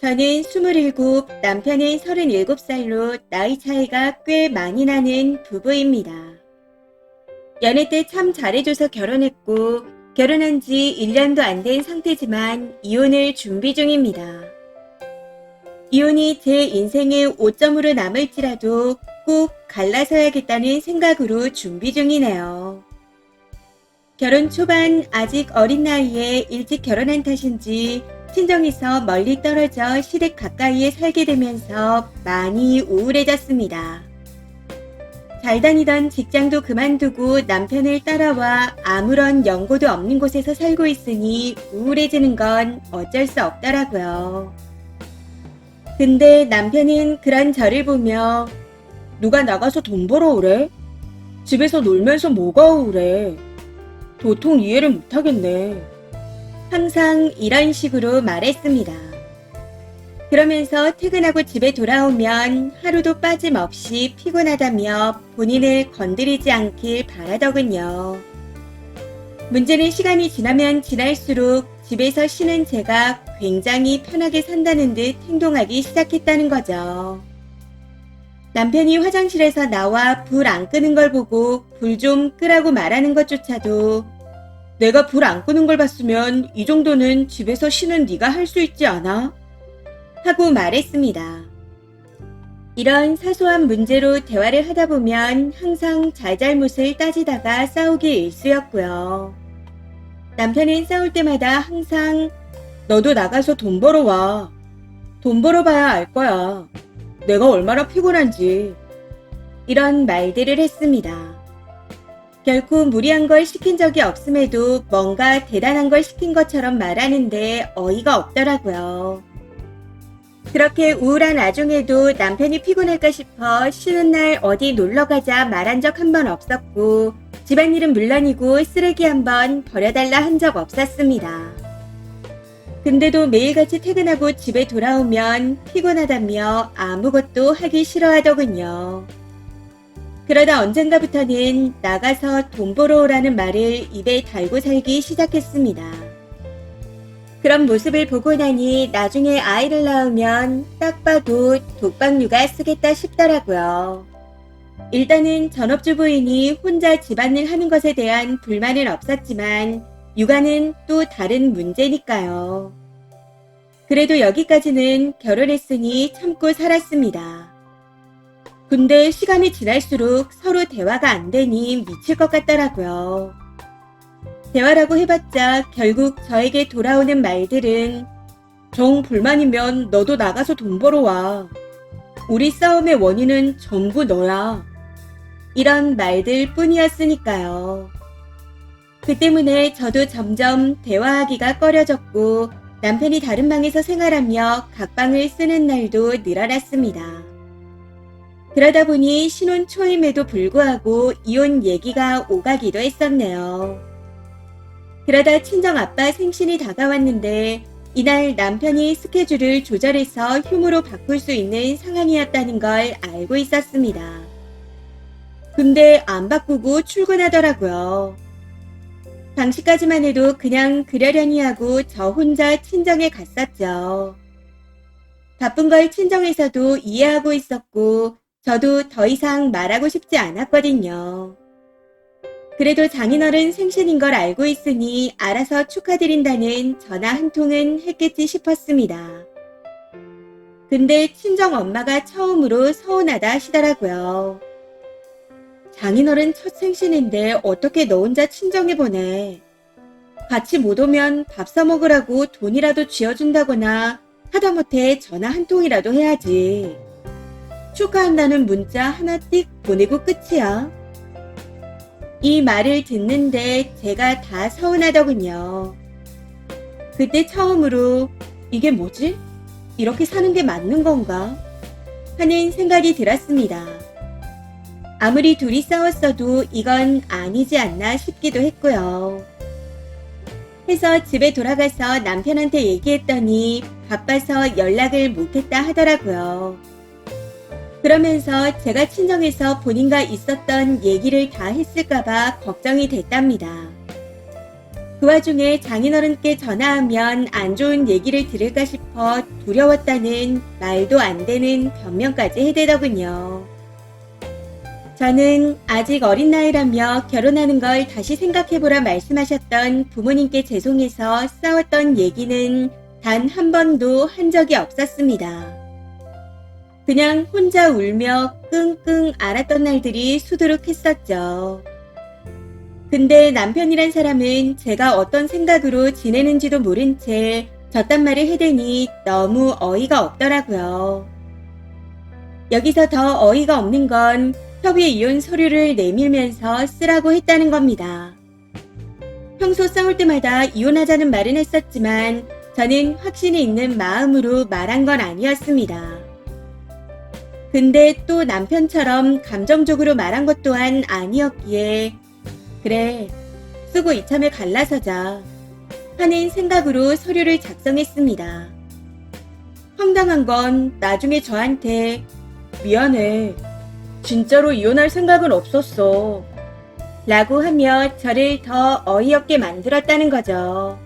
저는 27, 남편은 37살로 나이 차이가 꽤 많이 나는 부부입니다. 연애 때 참 잘해줘서 결혼했고, 결혼한 지 1년도 안 된 상태지만 이혼을 준비 중입니다. 이혼이 제 인생의 오점으로 남을지라도 꼭 갈라서야겠다는 생각으로 준비 중이네요. 결혼 초반 아직 어린 나이에 일찍 결혼한 탓인지 친정에서 멀리 떨어져 시댁 가까이에 살게 되면서 많이 우울해졌습니다. 잘 다니던 직장도 그만두고 남편을 따라와 아무런 연고도 없는 곳에서 살고 있으니 우울해지는 건 어쩔 수 없더라고요. 근데 남편은 그런 저를 보며 누가 나가서 돈 벌어오래? 집에서 놀면서 뭐가 우울해? 도통 이해를 못하겠네. 항상 이런 식으로 말했습니다. 그러면서 퇴근하고 집에 돌아오면 하루도 빠짐없이 피곤하다며 본인을 건드리지 않길 바라더군요. 문제는 시간이 지나면 지날수록 집에서 쉬는 제가 굉장히 편하게 산다는 듯 행동하기 시작했다는 거죠. 남편이 화장실에서 나와 불 안 끄는 걸 보고 불 좀 끄라고 말하는 것조차도 내가 불 안 끄는 걸 봤으면 이 정도는 집에서 쉬는 네가 할 수 있지 않아? 하고 말했습니다. 이런 사소한 문제로 대화를 하다 보면 항상 잘잘못을 따지다가 싸우기 일쑤였고요. 남편은 싸울 때마다 항상 너도 나가서 돈 벌어와. 돈 벌어봐야 알 거야. 내가 얼마나 피곤한지. 이런 말들을 했습니다. 결코 무리한 걸 시킨 적이 없음에도 뭔가 대단한 걸 시킨 것처럼 말하는데 어이가 없더라고요. 그렇게 우울한 와중에도 남편이 피곤할까 싶어 쉬는 날 어디 놀러 가자 말한 적 한 번 없었고 집안일은 물론이고 쓰레기 한 번 버려달라 한 적 없었습니다. 근데도 매일같이 퇴근하고 집에 돌아오면 피곤하다며 아무것도 하기 싫어하더군요. 그러다 언젠가부터는 나가서 돈 벌어 오라는 말을 입에 달고 살기 시작했습니다. 그런 모습을 보고 나니 나중에 아이를 낳으면 딱 봐도 독박 육아 쓰겠다 싶더라고요. 일단은 전업주부이니 혼자 집안일 하는 것에 대한 불만은 없었지만 육아는 또 다른 문제니까요. 그래도 여기까지는 결혼했으니 참고 살았습니다. 근데 시간이 지날수록 서로 대화가 안 되니 미칠 것 같더라고요. 대화라고 해봤자 결국 저에게 돌아오는 말들은 정 불만이면 너도 나가서 돈 벌어와. 우리 싸움의 원인은 전부 너야. 이런 말들 뿐이었으니까요. 그 때문에 저도 점점 대화하기가 꺼려졌고 남편이 다른 방에서 생활하며 각방을 쓰는 날도 늘어났습니다. 그러다 보니 신혼 초임에도 불구하고 이혼 얘기가 오가기도 했었네요. 그러다 친정아빠 생신이 다가왔는데 이날 남편이 스케줄을 조절해서 휴무로 바꿀 수 있는 상황이었다는 걸 알고 있었습니다. 근데 안 바꾸고 출근하더라고요. 당시까지만 해도 그냥 그러려니 하고 저 혼자 친정에 갔었죠. 바쁜 걸 친정에서도 이해하고 있었고 저도 더 이상 말하고 싶지 않았거든요. 그래도 장인어른 생신인 걸 알고 있으니 알아서 축하드린다는 전화 한 통은 했겠지 싶었습니다. 근데 친정 엄마가 처음으로 서운하다 하시더라고요. 장인어른 첫 생신인데 어떻게 너 혼자 친정에 보내. 같이 못 오면 밥 사 먹으라고 돈이라도 쥐어준다거나 하다못해 전화 한 통이라도 해야지. 축하한다는 문자 하나 띡 보내고 끝이야. 이 말을 듣는데 제가 다 서운하더군요. 그때 처음으로 이게 뭐지? 이렇게 사는 게 맞는 건가? 하는 생각이 들었습니다. 아무리 둘이 싸웠어도 이건 아니지 않나 싶기도 했고요. 해서 집에 돌아가서 남편한테 얘기했더니 바빠서 연락을 못했다 하더라고요. 그러면서 제가 친정에서 본인과 있었던 얘기를 다 했을까봐 걱정이 됐답니다. 그 와중에 장인어른께 전화하면 안 좋은 얘기를 들을까 싶어 두려웠다는 말도 안 되는 변명까지 해대더군요. 저는 아직 어린 나이라며 결혼하는 걸 다시 생각해보라 말씀하셨던 부모님께 죄송해서 싸웠던 얘기는 단 한 번도 한 적이 없었습니다. 그냥 혼자 울며 끙끙 앓았던 날들이 수두룩했었죠. 근데 남편이란 사람은 제가 어떤 생각으로 지내는지도 모른 채 저딴 말을 해대니 너무 어이가 없더라고요. 여기서 더 어이가 없는 건 협의 이혼 서류를 내밀면서 쓰라고 했다는 겁니다. 평소 싸울 때마다 이혼하자는 말은 했었지만 저는 확신이 있는 마음으로 말한 건 아니었습니다. 근데 또 남편처럼 감정적으로 말한 것 또한 아니었기에 그래, 쓰고 이참에 갈라서자 하는 생각으로 서류를 작성했습니다. 황당한 건 나중에 저한테 미안해, 진짜로 이혼할 생각은 없었어 라고 하며 저를 더 어이없게 만들었다는 거죠.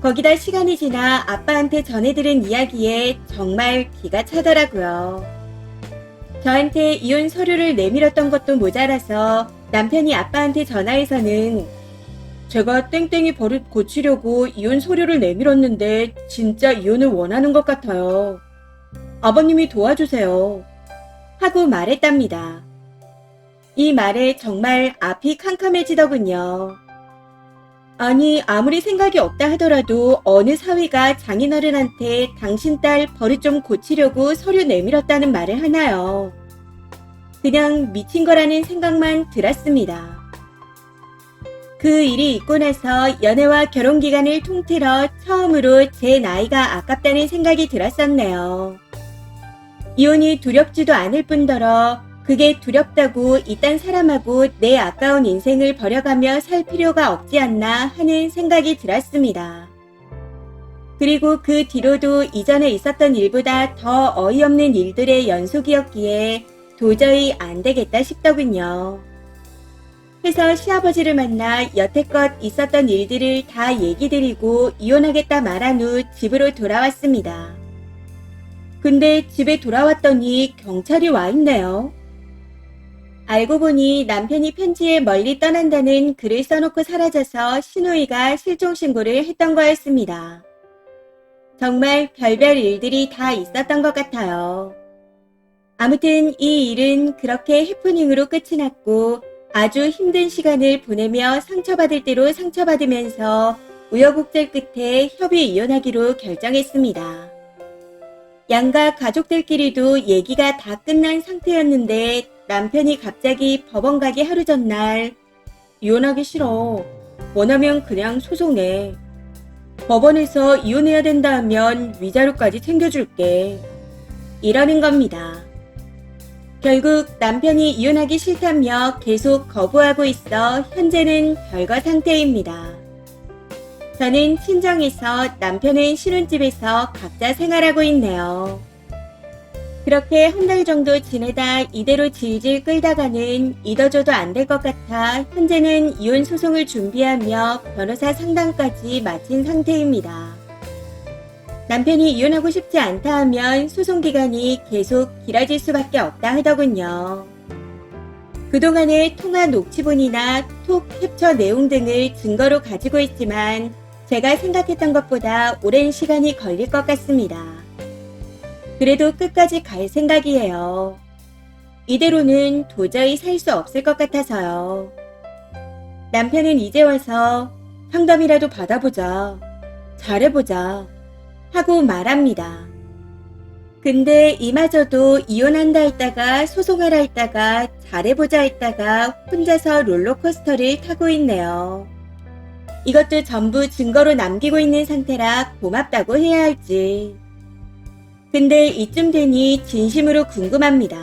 거기다 시간이 지나 아빠한테 전해들은 이야기에 정말 기가 차더라고요. 저한테 이혼 서류를 내밀었던 것도 모자라서 남편이 아빠한테 전화해서는 제가 땡땡이 버릇 고치려고 이혼 서류를 내밀었는데 진짜 이혼을 원하는 것 같아요. 아버님이 도와주세요. 하고 말했답니다. 이 말에 정말 앞이 캄캄해지더군요. 아니 아무리 생각이 없다 하더라도 어느 사위가 장인어른한테 당신 딸 버릇 좀 고치려고 서류 내밀었다는 말을 하나요? 그냥 미친 거라는 생각만 들었습니다. 그 일이 있고 나서 연애와 결혼 기간을 통틀어 처음으로 제 나이가 아깝다는 생각이 들었었네요. 이혼이 두렵지도 않을 뿐더러 그게 두렵다고 이딴 사람하고 내 아까운 인생을 버려가며 살 필요가 없지 않나 하는 생각이 들었습니다. 그리고 그 뒤로도 이전에 있었던 일보다 더 어이없는 일들의 연속이었기에 도저히 안 되겠다 싶더군요. 해서 시아버지를 만나 여태껏 있었던 일들을 다 얘기드리고 이혼하겠다 말한 후 집으로 돌아왔습니다. 근데 집에 돌아왔더니 경찰이 와 있네요. 알고 보니 남편이 편지에 멀리 떠난다는 글을 써놓고 사라져서 시누이가 실종신고를 했던 거였습니다. 정말 별별 일들이 다 있었던 것 같아요. 아무튼 이 일은 그렇게 해프닝으로 끝이 났고 아주 힘든 시간을 보내며 상처받을 대로 상처받으면서 우여곡절 끝에 협의 이혼하기로 결정했습니다. 양가 가족들끼리도 얘기가 다 끝난 상태였는데 남편이 갑자기 법원 가기 하루 전날 이혼하기 싫어. 원하면 그냥 소송해. 법원에서 이혼해야 된다 하면 위자료까지 챙겨줄게. 이러는 겁니다. 결국 남편이 이혼하기 싫다며 계속 거부하고 있어 현재는 별거 상태입니다. 저는 친정에서 남편은 신혼집에서 각자 생활하고 있네요. 그렇게 한 달 정도 지내다 이대로 질질 끌다가는 잊어줘도 안 될 것 같아 현재는 이혼 소송을 준비하며 변호사 상담까지 마친 상태입니다. 남편이 이혼하고 싶지 않다 하면 소송 기간이 계속 길어질 수밖에 없다 하더군요. 그동안의 통화 녹취본이나 톡 캡처 내용 등을 증거로 가지고 있지만 제가 생각했던 것보다 오랜 시간이 걸릴 것 같습니다. 그래도 끝까지 갈 생각이에요. 이대로는 도저히 살 수 없을 것 같아서요. 남편은 이제 와서 상담이라도 받아보자, 잘해보자 하고 말합니다. 근데 이마저도 이혼한다 했다가 소송하라 했다가 잘해보자 했다가 혼자서 롤러코스터를 타고 있네요. 이것도 전부 증거로 남기고 있는 상태라 고맙다고 해야 할지. 근데 이쯤 되니 진심으로 궁금합니다.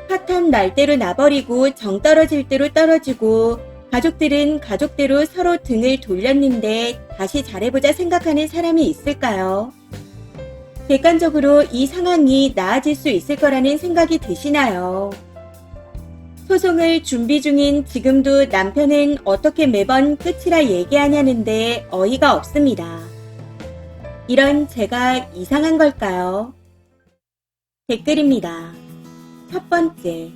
핫한 날대로 나버리고 정 떨어질 대로 떨어지고 가족들은 가족대로 서로 등을 돌렸는데 다시 잘해보자 생각하는 사람이 있을까요? 객관적으로 이 상황이 나아질 수 있을 거라는 생각이 드시나요? 소송을 준비 중인 지금도 남편은 어떻게 매번 끝이라 얘기하냐는데 어이가 없습니다. 이런 제가 이상한 걸까요? 댓글입니다. 첫 번째.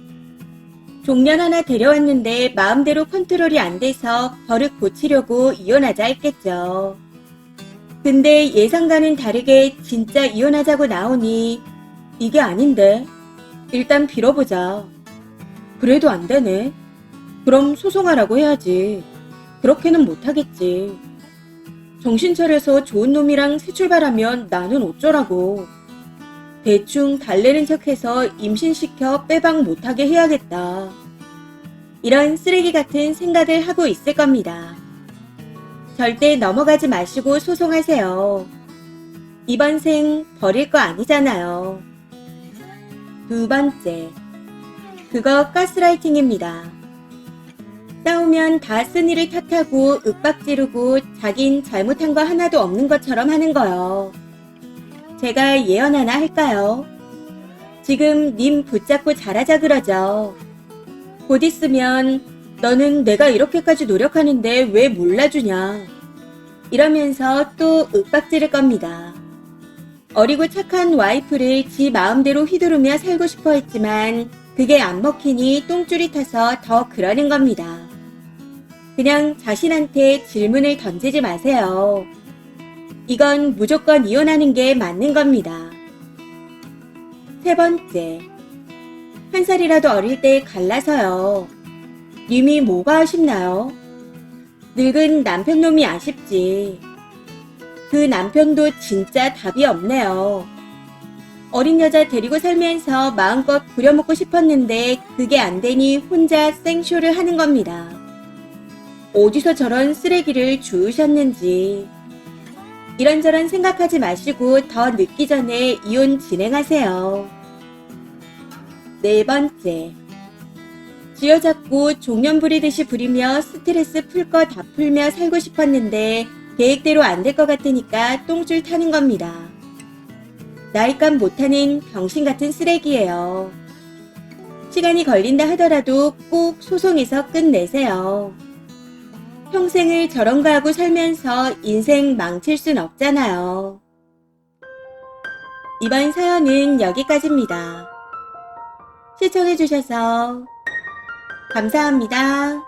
종년 하나 데려왔는데 마음대로 컨트롤이 안 돼서 버릇 고치려고 이혼하자 했겠죠. 근데 예상과는 다르게 진짜 이혼하자고 나오니 이게 아닌데 일단 빌어보자. 그래도 안 되네. 그럼 소송하라고 해야지. 그렇게는 못하겠지. 정신 차려서 좋은 놈이랑 새 출발하면 나는 어쩌라고. 대충 달래는 척해서 임신시켜 빼박 못하게 해야겠다. 이런 쓰레기 같은 생각을 하고 있을 겁니다. 절대 넘어가지 마시고 소송하세요. 이번 생 버릴 거 아니잖아요. 두 번째. 그거 가스라이팅입니다. 싸우면 다 쓴이를 탓하고 윽박 지르고 자긴 잘못한 거 하나도 없는 것처럼 하는 거요. 제가 예언 하나 할까요? 지금 님 붙잡고 잘하자 그러죠. 곧 있으면 너는 내가 이렇게까지 노력하는데 왜 몰라주냐. 이러면서 또 윽박 지를 겁니다. 어리고 착한 와이프를 지 마음대로 휘두르며 살고 싶어 했지만 그게 안 먹히니 똥줄이 타서 더 그러는 겁니다. 그냥 자신한테 질문을 던지지 마세요. 이건 무조건 이혼하는 게 맞는 겁니다. 세 번째. 한 살이라도 어릴 때 갈라서요. 님이 뭐가 아쉽나요? 늙은 남편놈이 아쉽지. 그 남편도 진짜 답이 없네요. 어린 여자 데리고 살면서 마음껏 부려먹고 싶었는데 그게 안 되니 혼자 생쇼를 하는 겁니다. 어디서 저런 쓰레기를 주우셨는지. 이런저런 생각하지 마시고 더 늦기 전에 이혼 진행하세요. 네 번째. 쥐어잡고 종년 부리듯이 부리며 스트레스 풀 거 다 풀며 살고 싶었는데 계획대로 안 될 것 같으니까 똥줄 타는 겁니다. 나이값 못하는 병신 같은 쓰레기예요. 시간이 걸린다 하더라도 꼭 소송해서 끝내세요. 평생을 저런 거 하고 살면서 인생 망칠 순 없잖아요. 이번 사연은 여기까지입니다. 시청해주셔서 감사합니다.